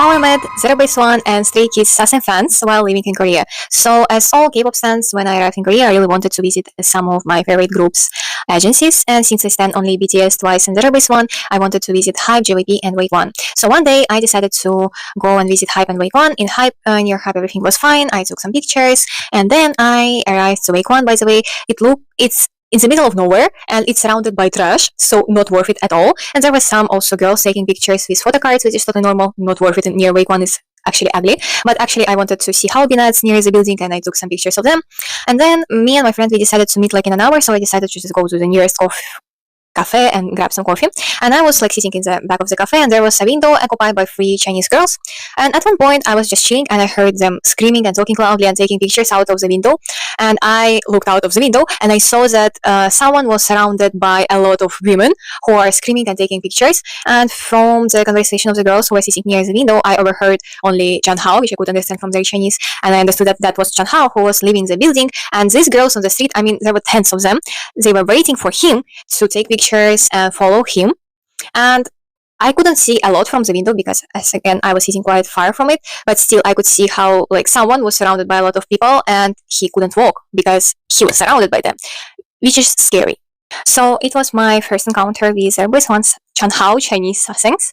how I met Zero Base One and Stray Kids sasaeng fans while living in Korea. So, as all K-pop fans, when I arrived in Korea, I really wanted to visit some of my favorite groups' agencies. And since I stand only BTS, Twice, and Zero Base One, I wanted to visit Hype, JYP, and Wake One. So one day, I decided to go and visit Hype and Wake One. In Hype, near Hype, everything was fine. I took some pictures, and then I arrived to Wake One. By the way, it's in the middle of nowhere and it's surrounded by trash, so not worth it at all. And there were some also girls taking pictures with photo cards, which is totally normal, not worth it. Near Wake One is actually ugly, but actually I wanted to see how peanuts near the building, and I took some pictures of them. And then me and my friend, we decided to meet like in an hour, so I decided to just go to the nearest cafe and grab some coffee. And I was like sitting in the back of the cafe, and there was a window occupied by three Chinese girls. And at one point I was just chilling, and I heard them screaming and talking loudly and taking pictures out of the window. And I looked out of the window, and I saw that someone was surrounded by a lot of women who are screaming and taking pictures. And from the conversation of the girls who were sitting near the window, I overheard only Chan Hao, which I could understand from their Chinese, and I understood that that was Chan Hao who was leaving the building. And these girls on the street, I mean, there were tens of them, they were waiting for him to take pictures and follow him. And I couldn't see a lot from the window because, as again, I was sitting quite far from it, but still I could see how like someone was surrounded by a lot of people and he couldn't walk because he was surrounded by them, which is scary. So it was my first encounter with Zero Base One's Chan Hao Chinese sasaengs.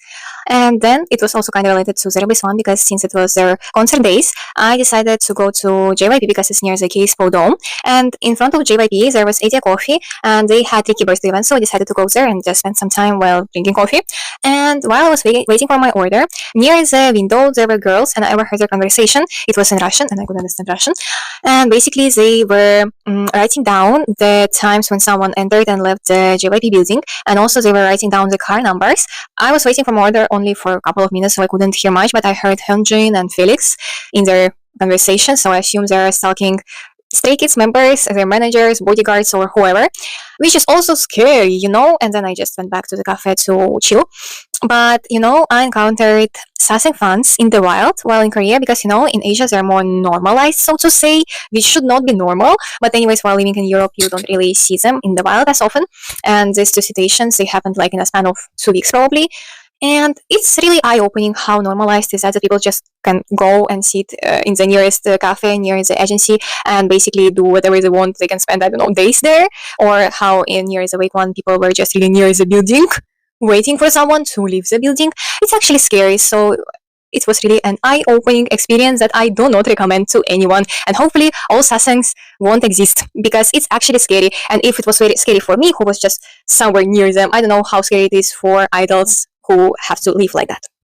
And then it was also kind of related to Zero Base One because since it was their concert days, I decided to go to JYP because it's near the K-Expo Dome. And in front of JYP, there was Asia Coffee, and they had Ricky birthday event, so I decided to go there and just spend some time while drinking coffee. And while I was waiting for my order, near the window, there were girls, and I overheard their conversation. It was in Russian, and I could understand Russian. And basically, they were writing down the times when someone entered and left the JYP building, and also they were writing down the car numbers. I was waiting for my order only for a couple of minutes, so I couldn't hear much, but I heard Hyunjin and Felix in their conversation, so I assume they're stalking Stray Kids members, their managers, bodyguards, or whoever, which is also scary, you know. And then I just went back to the cafe to chill. But, you know, I encountered sasaeng fans in the wild while in Korea because, you know, in Asia they're more normalized, so to say, which should not be normal. But anyways, while living in Europe, you don't really see them in the wild as often. And these two situations, they happened like in a span of 2 weeks probably. And it's really eye-opening how normalized is that people just can go and sit in the nearest cafe near the agency and basically do whatever they want. They can spend, I don't know, days there. Or how in near the Wake One, people were just really near the building waiting for someone to leave the building. It's actually scary. So it was really an eye-opening experience that I do not recommend to anyone. And hopefully all sasaengs won't exist because it's actually scary. And if it was very scary for me, who was just somewhere near them, I don't know how scary it is for idols who have to live like that.